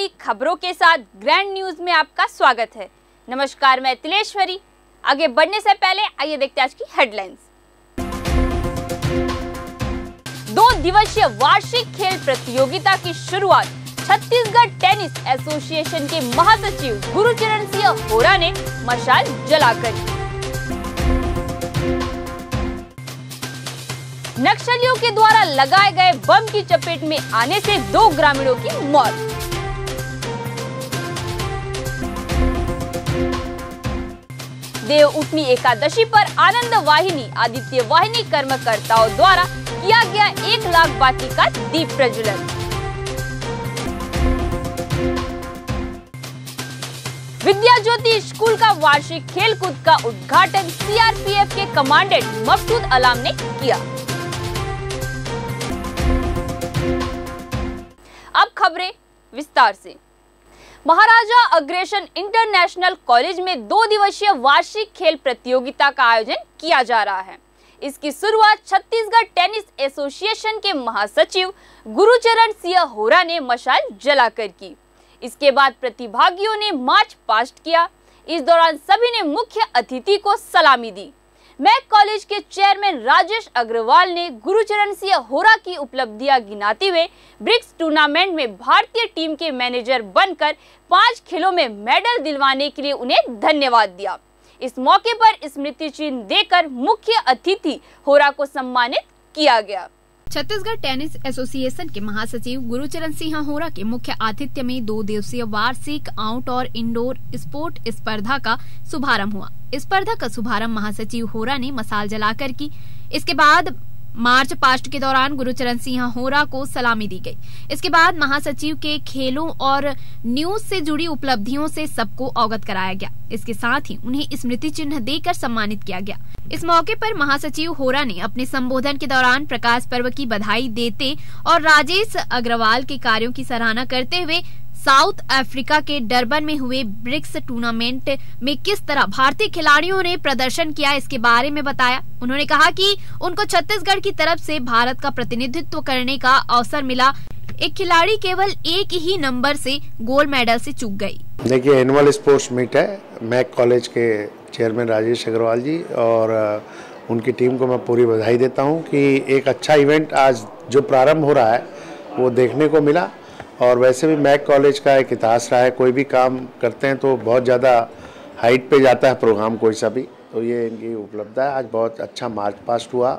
बड़ी खबरों के साथ ग्रैंड न्यूज में आपका स्वागत है। नमस्कार, मैं तिलेश्वरी। आगे बढ़ने से पहले आइए देखते हैं आज की हेडलाइंस। 2 दिवसीय वार्षिक खेल प्रतियोगिता की शुरुआत छत्तीसगढ़ टेनिस एसोसिएशन के महासचिव गुरुचरण सिंह होरा ने मशाल जलाकर की। नक्सलियों के द्वारा लगाए गए बम की चपेट में आने से 2 ग्रामीणों की मौत। देव उठनी एकादशी पर आनंद वाहिनी आदित्य वाहिनी कर्मकर्ताओं द्वारा किया गया 1 लाख बाती का दीप प्रज्वलन। विद्या ज्योति स्कूल का वार्षिक खेलकूद का उद्घाटन सीआरपीएफ के कमांडेंट मकसूद अलाम ने किया। अब खबरें विस्तार से। महाराजा अग्रसेन इंटरनेशनल कॉलेज में 2 दिवसीय वार्षिक खेल प्रतियोगिता का आयोजन किया जा रहा है। इसकी शुरुआत छत्तीसगढ़ टेनिस एसोसिएशन के महासचिव गुरुचरण सिंह होरा ने मशाल जलाकर की। इसके बाद प्रतिभागियों ने मार्च पास्ट किया। इस दौरान सभी ने मुख्य अतिथि को सलामी दी। मैक कॉलेज के चेयरमैन राजेश अग्रवाल ने गुरुचरण सिंह होरा की उपलब्धियां गिनाते हुए ब्रिक्स टूर्नामेंट में भारतीय टीम के मैनेजर बनकर 5 खेलों में मेडल दिलवाने के लिए उन्हें धन्यवाद दिया। इस मौके पर स्मृति चिन्ह देकर मुख्य अतिथि होरा को सम्मानित किया गया। छत्तीसगढ़ टेनिस एसोसिएशन के महासचिव गुरुचरण सिंह होरा के मुख्य आतिथ्य में 2 दिवसीय वार्षिक आउटडोर इंडोर स्पोर्ट स्पर्धा का शुभारंभ हुआ। स्पर्धा का शुभारंभ महासचिव होरा ने मशाल जलाकर की। इसके बाद मार्च पास्ट के दौरान गुरुचरण सिंह होरा को सलामी दी गई। इसके बाद महासचिव के खेलों और न्यूज से जुड़ी उपलब्धियों से सबको अवगत कराया गया। इसके साथ ही उन्हें स्मृति चिन्ह देकर सम्मानित किया गया। इस मौके पर महासचिव होरा ने अपने संबोधन के दौरान प्रकाश पर्व की बधाई देते और राजेश अग्रवाल के कार्यों की सराहना करते हुए साउथ अफ्रीका के डरबन में हुए ब्रिक्स टूर्नामेंट में किस तरह भारतीय खिलाड़ियों ने प्रदर्शन किया इसके बारे में बताया। उन्होंने कहा कि उनको छत्तीसगढ़ की तरफ से भारत का प्रतिनिधित्व करने का अवसर मिला। एक खिलाड़ी केवल एक ही नंबर से गोल्ड मेडल से चूक गई। देखिए, एनुअल स्पोर्ट्स मीट है। मैक कॉलेज के चेयरमैन राजेश अग्रवाल जी और उनकी टीम को मैं पूरी बधाई देता हूँ कि एक अच्छा इवेंट आज जो प्रारंभ हो रहा है वो देखने को मिला। और वैसे भी मैक कॉलेज का एक इतिहास रहा है, कोई भी काम करते हैं तो बहुत ज़्यादा हाइट पे जाता है प्रोग्राम कोई सा भी, तो ये इनकी उपलब्धि है। आज बहुत अच्छा मार्च पास्ट हुआ।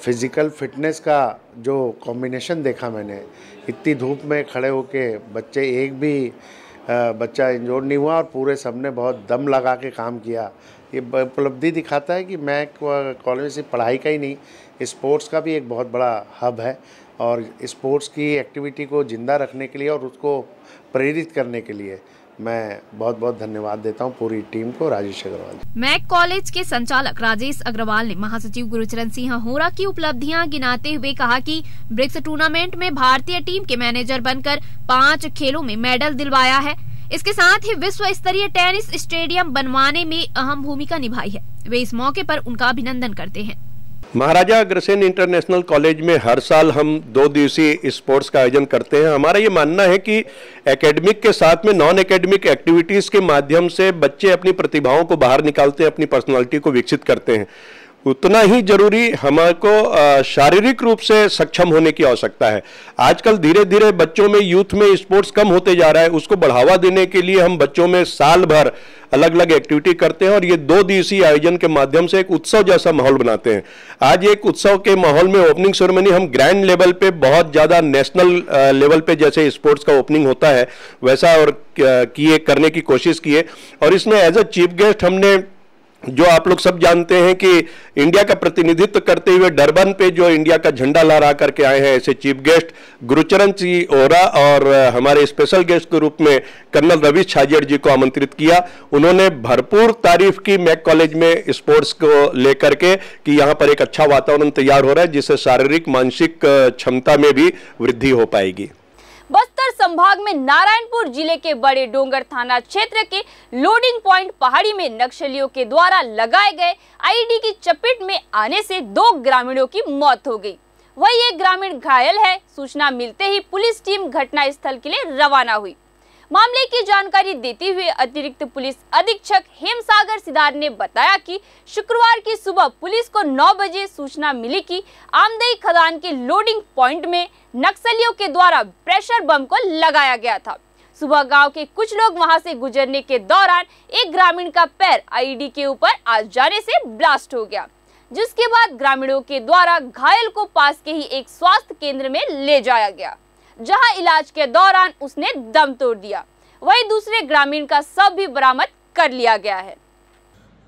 फिज़िकल फिटनेस का जो कॉम्बिनेशन देखा मैंने, इतनी धूप में खड़े होके बच्चे, एक भी बच्चा इंजोर्ड नहीं हुआ और पूरे सबने बहुत दम लगा के काम किया। ये उपलब्धि दिखाता है कि मैक कॉलेज सिर्फ पढ़ाई का ही नहीं, स्पोर्ट्स का भी एक बहुत बड़ा हब है और स्पोर्ट्स की एक्टिविटी को जिंदा रखने के लिए और उसको प्रेरित करने के लिए मैं बहुत बहुत धन्यवाद देता हूं पूरी टीम को, राजेश अग्रवाल। मैक कॉलेज के संचालक राजेश अग्रवाल ने महासचिव गुरुचरण सिंह होरा की उपलब्धियां गिनाते हुए कहा कि ब्रिक्स टूर्नामेंट में भारतीय टीम के मैनेजर बनकर 5 खेलों में मेडल दिलवाया है। इसके साथ ही विश्व स्तरीय टेनिस स्टेडियम बनवाने में अहम भूमिका निभाई है। वे इस मौके पर उनका अभिनंदन करते हैं। महाराजा अग्रसेन इंटरनेशनल कॉलेज में हर साल हम 2 दिवसीय स्पोर्ट्स का आयोजन करते हैं। हमारा ये मानना है कि एकेडमिक के साथ में नॉन एकेडमिक एक्टिविटीज के माध्यम से बच्चे अपनी प्रतिभाओं को बाहर निकालते हैं, अपनी पर्सनालिटी को विकसित करते हैं। उतना ही जरूरी हमको शारीरिक रूप से सक्षम होने की आवश्यकता है। आजकल धीरे धीरे बच्चों में, यूथ में स्पोर्ट्स कम होते जा रहा है। उसको बढ़ावा देने के लिए हम बच्चों में साल भर अलग अलग एक्टिविटी करते हैं और ये 2 दिवसीय आयोजन के माध्यम से एक उत्सव जैसा माहौल बनाते हैं। आज एक उत्सव के माहौल में ओपनिंग सेरेमनी हम ग्रैंड लेवल पे, बहुत ज़्यादा नेशनल लेवल पे जैसे स्पोर्ट्स का ओपनिंग होता है वैसा और करने की कोशिश की है। और इसमें एज अ चीफ गेस्ट हमने, जो आप लोग सब जानते हैं कि इंडिया का प्रतिनिधित्व करते हुए डरबन पे जो इंडिया का झंडा लहरा करके आए हैं, ऐसे चीफ गेस्ट गुरुचरण सिंह होरा और हमारे स्पेशल गेस्ट के रूप में कर्नल रवि छाजेड़ जी को आमंत्रित किया। उन्होंने भरपूर तारीफ की मैक कॉलेज में स्पोर्ट्स को लेकर के कि यहाँ पर एक अच्छा वातावरण तैयार हो रहा है जिससे शारीरिक मानसिक क्षमता में भी वृद्धि हो पाएगी। बस्तर संभाग में नारायणपुर जिले के बड़े डोंगर थाना क्षेत्र के लोडिंग पॉइंट पहाड़ी में नक्सलियों के द्वारा लगाए गए आईईडी की चपेट में आने से 2 ग्रामीणों की मौत हो गई। वही एक ग्रामीण घायल है। सूचना मिलते ही पुलिस टीम घटना स्थल के लिए रवाना हुई। मामले की जानकारी देते हुए अतिरिक्त पुलिस अधीक्षक हेमसागर सिदार ने बताया कि शुक्रवार की सुबह पुलिस को 9 बजे सूचना मिली कि आमदई खदान के लोडिंग पॉइंट में नक्सलियों के द्वारा प्रेशर बम को लगाया गया था। सुबह गांव के कुछ लोग वहां से गुजरने के दौरान एक ग्रामीण का पैर आईईडी के ऊपर आ जाने से ब्लास्ट हो गया, जिसके बाद ग्रामीणों के द्वारा घायल को पास के ही एक स्वास्थ्य केंद्र में ले जाया गया, जहां इलाज के दौरान उसने दम तोड़ दिया। वहीं दूसरे ग्रामीण का शव भी बरामद कर लिया गया है।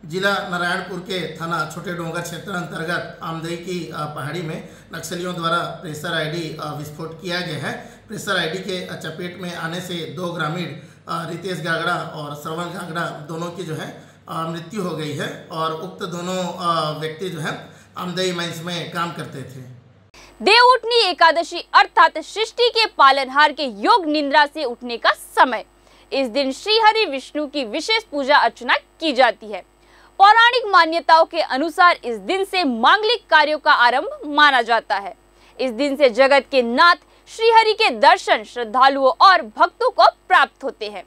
जिला नारायणपुर के थाना छोटे डोंगर क्षेत्र अंतर्गत आमदई की पहाड़ी में नक्सलियों द्वारा प्रेशर आईडी विस्फोट किया गया है। प्रेशर आईडी के चपेट में आने से 2 ग्रामीण रितेश गागड़ा और श्रवण गागड़ा दोनों की जो है मृत्यु हो गई है और उक्त दोनों व्यक्ति जो है आमदई माइंस में काम करते थे। देवउठनी एकादशी अर्थात सृष्टि के पालनहार के योग निद्रा से उठने का समय। इस दिन श्री हरि विष्णु की विशेष पूजा अर्चना की जाती है। पौराणिक मान्यताओं के अनुसार इस दिन से मांगलिक कार्यों का आरंभ माना जाता है। इस दिन से जगत के नाथ श्री हरि के दर्शन श्रद्धालुओं और भक्तों को प्राप्त होते हैं।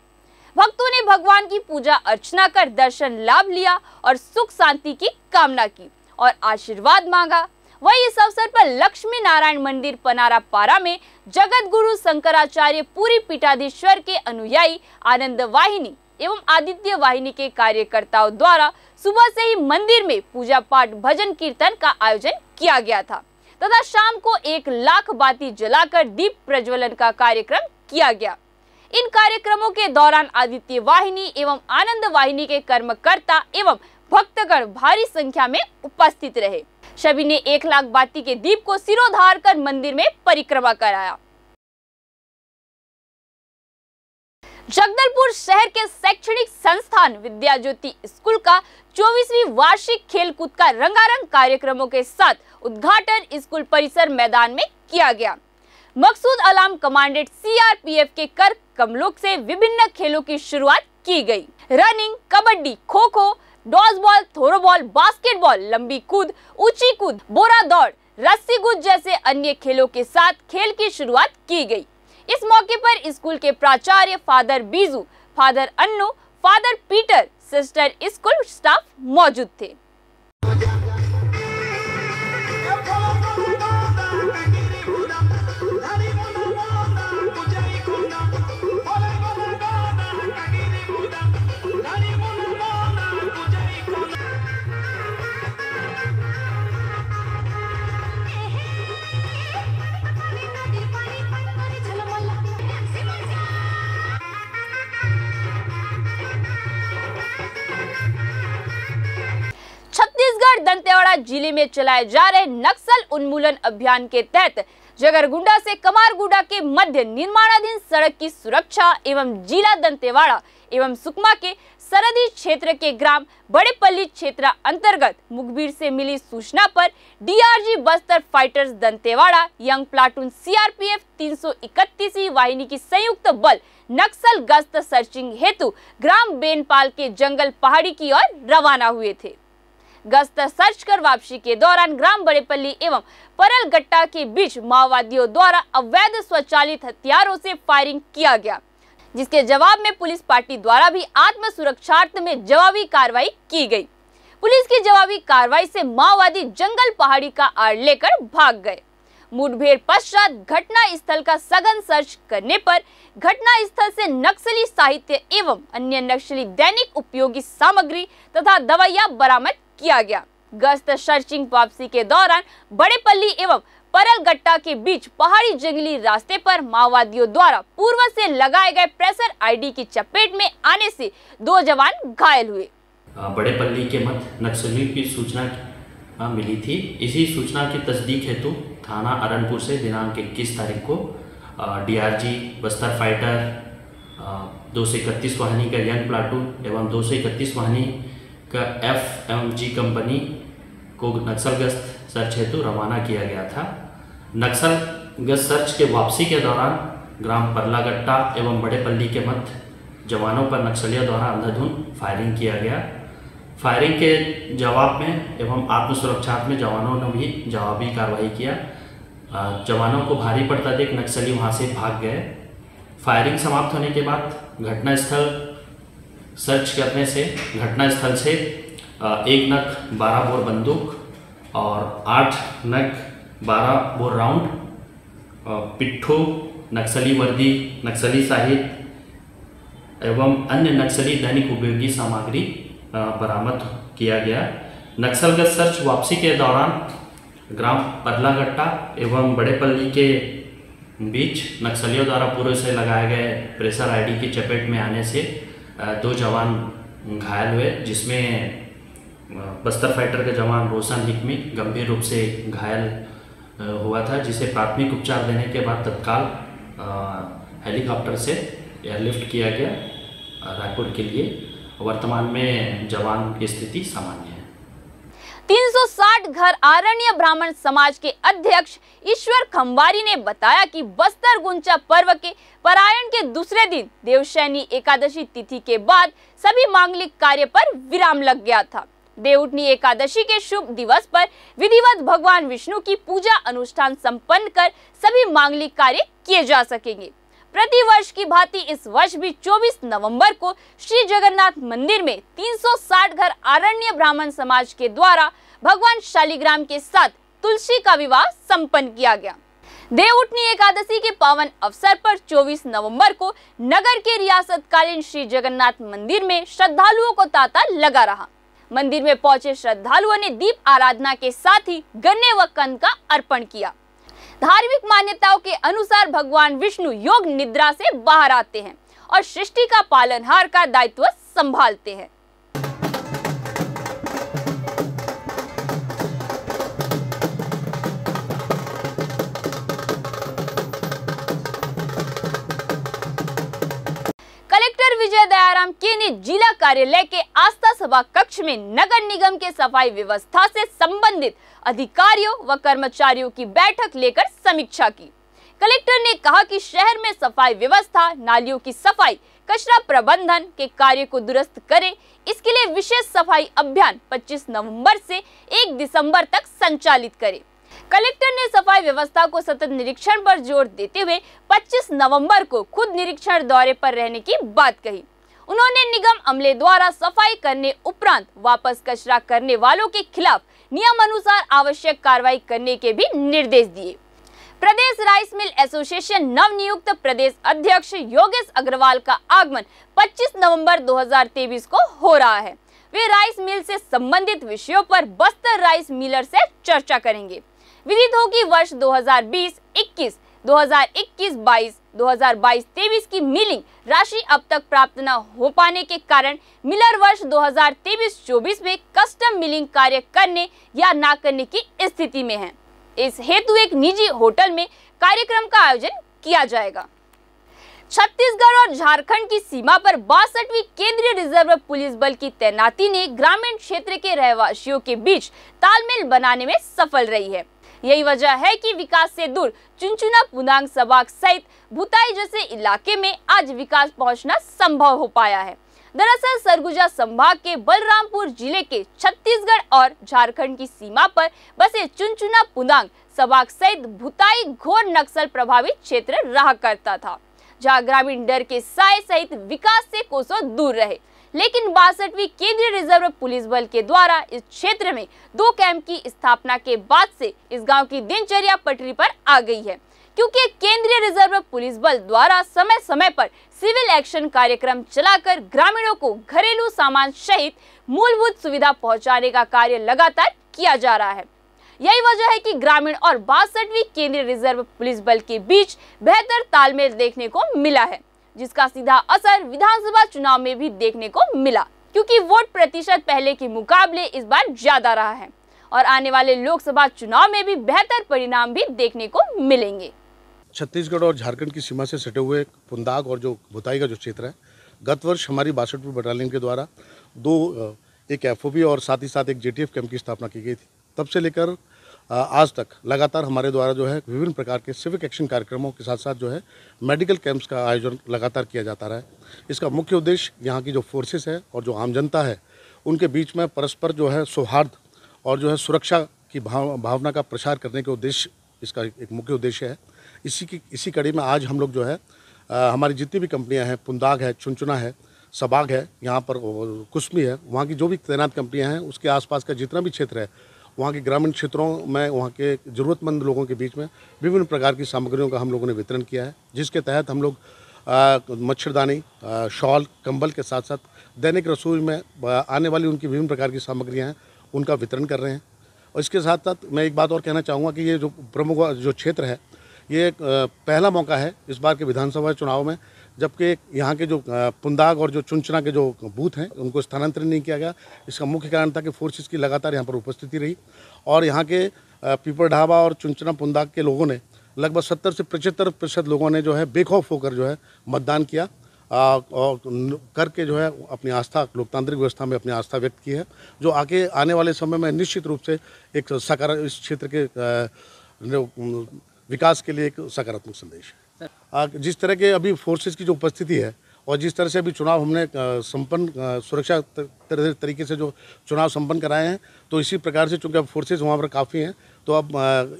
भक्तों ने भगवान की पूजा अर्चना कर दर्शन लाभ लिया और सुख शांति की कामना की और आशीर्वाद मांगा। वही इस अवसर पर लक्ष्मी नारायण मंदिर पनारा पारा में जगत गुरु शंकराचार्य पुरी पीठाधीश्वर के अनुयायी आनंद वाहिनी एवं आदित्य वाहिनी के कार्यकर्ताओं द्वारा सुबह से ही मंदिर में पूजा पाठ भजन कीर्तन का आयोजन किया गया था तथा शाम को 1 लाख बाती जलाकर दीप प्रज्वलन का कार्यक्रम किया गया। इन कार्यक्रमों के दौरान आदित्य वाहिनी एवं आनंद वाहिनी के कर्मकर्ता एवं भक्तगण भारी संख्या में उपस्थित रहे। सभी ने 1 लाख बाती के दीप को सिरोधार कर मंदिर में परिक्रमा कराया। जगदलपुर शहर के शैक्षणिक संस्थान विद्या ज्योति स्कूल का 24वीं वार्षिक खेलकूद का रंगारंग कार्यक्रमों के साथ उद्घाटन स्कूल परिसर मैदान में किया गया। मकसूद अलाम कमांडेंट सीआरपीएफ के कर कमलों से विभिन्न खेलों की शुरुआत की गई। Running, kabaddi, kho kho, dodge ball, throw ball, basketball, लंबी कूद, ऊंची कूद, बोरा दौड़, रस्सी कूद जैसे अन्य खेलों के साथ खेल की शुरुआत की गई। इस मौके पर स्कूल के प्राचार्य father Biju, father Annu, father Peter, sister school staff मौजूद थे। छत्तीसगढ़ दंतेवाड़ा जिले में चलाए जा रहे नक्सल उन्मूलन अभियान के तहत जगरगुंडा से कमारगुंडा के मध्य निर्माणाधीन सड़क की सुरक्षा एवं जिला दंतेवाड़ा एवं सुकमा के सरहदी क्षेत्र के ग्राम बड़ेपल्ली क्षेत्र अंतर्गत मुखबिर से मिली सूचना पर DRG Bastar fighters Dantewada young platoon CRPF 331वीं वाहिनी की संयुक्त बल नक्सल गश्त सर्चिंग हेतु ग्राम बेनपाल के जंगल पहाड़ी की ओर रवाना हुए थे। गश्त सर्च कर वापसी के दौरान ग्राम बड़ेपल्ली एवं परलगट्टा के बीच माओवादियों द्वारा अवैध स्वचालित हथियारों से फायरिंग किया गया, जिसके जवाब में पुलिस पार्टी द्वारा भी आत्म सुरक्षार्थ में जवाबी कार्रवाई की गई। पुलिस की जवाबी कार्रवाई से माओवादी जंगल पहाड़ी का आड़ लेकर भाग गए। मुठभेड़ पश्चात घटना स्थल का सघन सर्च करने पर घटना स्थल से नक्सली साहित्य एवं अन्य नक्सली दैनिक उपयोगी सामग्री तथा दवाइयां बरामद किया गया। गश्त सर्चिंग वापसी के दौरान बड़ेपल्ली एवं परलगट्टा के बीच पहाड़ी जंगली रास्ते पर माओवादियों द्वारा पूर्व से लगाए गए प्रेशर आईडी की चपेट में आने से 2 जवान घायल हुए। बड़ेपल्ली के मध्य नक्सलियों की सूचना मिली थी। इसी सूचना की तस्दीक हेतु थाना अरनपुर से दिनांक 21 तारीख को डीआरजी बस्तर फाइटर 231 वाहिनी का यंग प्लाटून एवं 231 वाहिनी का FMG कंपनी को नक्सल गश्त सर्च हेतु रवाना किया गया था। नक्सल गश्त सर्च के वापसी के दौरान ग्राम परलागट्टा एवं बड़ेपल्ली के मध्य जवानों पर नक्सलियों द्वारा अंधाधुंध फायरिंग किया गया। फायरिंग के जवाब में एवं आत्मसुरक्षार्थ में जवानों ने भी जवाबी कार्रवाई किया। जवानों को भारी पड़ता देख नक्सली वहां से भाग गए। फायरिंग समाप्त होने के बाद घटनास्थल सर्च करने से घटनास्थल से 1 नग 12 बोर बंदूक और 8 नग 12 बोर राउंड, पिट्ठू, नक्सली वर्दी, नक्सली साहित्य एवं अन्य नक्सली दैनिक उपयोगी सामग्री बरामद किया गया। नक्सलगत सर्च वापसी के दौरान ग्राम परलागट्टा एवं बड़ेपल्ली के बीच नक्सलियों द्वारा पूर्व से लगाए गए प्रेशर आईडी की चपेट में आने से 2 जवान घायल हुए, जिसमें बस्तर फाइटर के जवान रोशन हिकमी गंभीर रूप से घायल हुआ था, जिसे प्राथमिक उपचार देने के बाद तत्काल हेलीकॉप्टर से एयरलिफ्ट किया गया रायपुर के लिए। वर्तमान में जवान की स्थिति सामान्य है। 360 घर आरण्य ब्राह्मण समाज के अध्यक्ष ईश्वर खंबारी ने बताया कि बस्तर गुंचा पर्व के पारायण के दूसरे दिन देवशयनी एकादशी तिथि के बाद सभी मांगलिक कार्य पर विराम लग गया था। देवउठनी एकादशी के शुभ दिवस पर विधिवत भगवान विष्णु की पूजा अनुष्ठान संपन्न कर सभी मांगलिक कार्य किए जा सकेंगे। प्रति वर्ष की भांति इस वर्ष भी 24 नवंबर को श्री जगन्नाथ मंदिर में 360 घर आरण्य ब्राह्मण समाज के द्वारा भगवान शालिग्राम के साथ तुलसी का विवाह संपन्न किया गया। देवउठनी एकादशी के पावन अवसर पर 24 नवंबर को नगर के रियासतकालीन श्री जगन्नाथ मंदिर में श्रद्धालुओं को तांता लगा रहा। मंदिर में पहुंचे श्रद्धालुओं ने दीप आराधना के साथ ही गन्ने व कंद का अर्पण किया। धार्मिक मान्यताओं के अनुसार भगवान विष्णु योग निद्रा से बाहर आते हैं और सृष्टि का पालनहार का दायित्व संभालते हैं। कलेक्टर विजय दयाराम के ने जिला कार्यालय के आस्था सभा कक्ष में नगर निगम के सफाई व्यवस्था से संबंधित अधिकारियों व कर्मचारियों की बैठक लेकर समीक्षा की। कलेक्टर ने कहा कि शहर में सफाई व्यवस्था, नालियों की सफाई, कचरा प्रबंधन के कार्य को दुरुस्त करें। इसके लिए विशेष सफाई अभियान 25 नवंबर से 1 दिसंबर तक संचालित करें। कलेक्टर ने सफाई व्यवस्था को सतत निरीक्षण पर जोर देते हुए 25 नवंबर को खुद निरीक्षण दौरे पर रहने की बात कही। उन्होंने निगम अमले द्वारा सफाई करने उपरांत वापस कचरा करने वालों के खिलाफ नियम अनुसार आवश्यक कार्रवाई करने के भी निर्देश दिए। प्रदेश राइस मिल एसोसिएशन नवनियुक्त प्रदेश अध्यक्ष योगेश अग्रवाल का आगमन 25 नवंबर 2023 को हो रहा है। वे राइस मिल से संबंधित विषयों पर बस्तर राइस मिलर से चर्चा करेंगे। विदित हो कि वर्ष 2020-21, 2021-22, 2022-23 की मिलिंग राशि अब तक प्राप्त न हो पाने के कारण मिलर वर्ष 2023-24 में कस्टम मिलिंग कार्य करने या न करने की स्थिति में है। इस हेतु एक निजी होटल में कार्यक्रम का आयोजन किया जाएगा। छत्तीसगढ़ और झारखंड की सीमा पर 62वीं केंद्रीय रिजर्व पुलिस बल की तैनाती ने ग्रामीण क्षेत्र के रहवासियों के बीच तालमेल बनाने में सफल रही है। यही वजह है कि विकास से दूर चुनचुना, पुनांग, सबाक सहित भुताई जैसे इलाके में आज विकास पहुंचना संभव हो पाया है। दरअसल सरगुजा संभाग के बलरामपुर जिले के छत्तीसगढ़ और झारखंड की सीमा पर बसे चुनचुना, पुनांग, सबाक सहित भुताई घोर नक्सल प्रभावित क्षेत्र रहा करता था, जहां ग्रामीण डर के साए सहित विकास से कोसों दूर रहे। लेकिन 62वीं केंद्रीय रिजर्व पुलिस बल के द्वारा इस क्षेत्र में 2 कैंप की स्थापना के बाद से इस गांव की दिनचर्या पटरी पर आ गई है, क्योंकि केंद्रीय रिजर्व पुलिस बल द्वारा समय समय पर सिविल एक्शन कार्यक्रम चलाकर ग्रामीणों को घरेलू सामान सहित मूलभूत सुविधा पहुंचाने का कार्य लगातार किया जा रहा है। यही वजह है कि ग्रामीण और 62वीं केंद्रीय रिजर्व पुलिस बल के बीच बेहतर तालमेल देखने को मिला है, जिसका सीधा असर विधानसभा चुनाव में भी देखने को मिला, क्योंकि वोट प्रतिशत पहले के मुकाबले इस बार ज्यादा रहा है और आने वाले लोकसभा चुनाव में भी बेहतर परिणाम भी देखने को मिलेंगे। छत्तीसगढ़ और झारखंड की सीमा से सटे हुए पुंदाग और जो भुताई का जो क्षेत्र है, गत वर्ष हमारी 62वीं बटालियन के द्वारा एक एफओबी और साथ ही साथ एक जेटीएफ कैंप की स्थापना की गई थी। तब से लेकर आज तक लगातार हमारे द्वारा जो है विभिन्न प्रकार के सिविक एक्शन कार्यक्रमों के साथ साथ जो है मेडिकल कैंप्स का आयोजन लगातार किया जाता रहा है। इसका मुख्य उद्देश्य यहाँ की जो फोर्सेस है और जो आम जनता है उनके बीच में परस्पर जो है सौहार्द और जो है सुरक्षा की भावना का प्रसार करने के उद्देश्य इसका एक मुख्य उद्देश्य है। इसी कड़ी में आज हम लोग जो है हमारी जितनी भी कंपनियां हैं, पुंदाग है, चुनचुना है, सबाग है, यहाँ पर कुस्मी है, वहाँ की जो भी तैनात कंपनियां हैं उसके आसपास का जितना भी क्षेत्र है, वहाँ के ग्रामीण क्षेत्रों में वहाँ के ज़रूरतमंद लोगों के बीच में विभिन्न प्रकार की सामग्रियों का हम लोगों ने वितरण किया है, जिसके तहत हम लोग मच्छरदानी, शॉल, कंबल के साथ साथ दैनिक रसोई में आने वाली उनकी विभिन्न प्रकार की सामग्रियाँ हैं उनका वितरण कर रहे हैं। और इसके साथ साथ मैं एक बात और कहना चाहूँगा कि ये जो प्रमुख जो क्षेत्र है, ये पहला मौका है इस बार के विधानसभा चुनाव में, जबकि यहाँ के जो पुंदाग और जो चुनचुना के जो बूथ हैं उनको स्थानांतरित नहीं किया गया। इसका मुख्य कारण था कि फोर्सेस की लगातार यहाँ पर उपस्थिति रही और यहाँ के पीपर ढाबा और चुनचुना पुंदाग के लोगों ने लगभग 70 से 75% लोगों ने जो है बेखौफ होकर जो है मतदान किया और करके जो है अपनी आस्था, लोकतांत्रिक व्यवस्था में अपनी आस्था व्यक्त की है, जो आने वाले समय में निश्चित रूप से एक इस क्षेत्र के विकास के लिए एक सकारात्मक संदेश है। जिस तरह के अभी फोर्सेस की जो उपस्थिति है और जिस तरह से अभी चुनाव हमने संपन्न सुरक्षा तरीके से जो चुनाव संपन्न कराए हैं, तो इसी प्रकार से चूँकि अब फोर्सेस वहाँ पर काफ़ी हैं, तो अब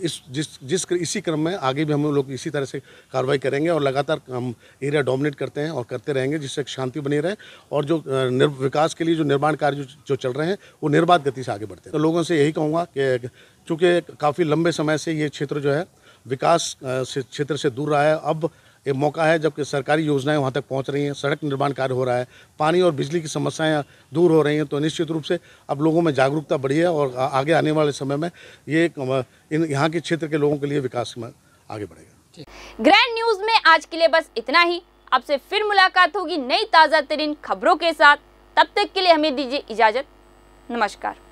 इसी क्रम में आगे भी हम लोग इसी तरह से कार्रवाई करेंगे और लगातार हम एरिया डोमिनेट करते हैं और करते रहेंगे, जिससे शांति बनी रहे और जो विकास के लिए जो निर्माण कार्य जो चल रहे हैं वो निर्बाध गति से आगे बढ़ते हैं। तो लोगों से यही कहूँगा कि चूँकि काफ़ी लंबे समय से ये क्षेत्र जो है विकास क्षेत्र से दूर रहा है, अब एक मौका है जबकि सरकारी योजनाएं वहां तक पहुंच रही हैं, सड़क निर्माण कार्य हो रहा है, पानी और बिजली की समस्याएं दूर हो रही हैं, तो निश्चित रूप से अब लोगों में जागरूकता बढ़ी है और आगे आने वाले समय में ये यहाँ के क्षेत्र के लोगों के लिए विकास में आगे बढ़ेगा। ग्रैंड न्यूज में आज के लिए बस इतना ही। आपसे फिर मुलाकात होगी नई ताज़ा तरीन खबरों के साथ। तब तक के लिए हमें दीजिए इजाजत। नमस्कार।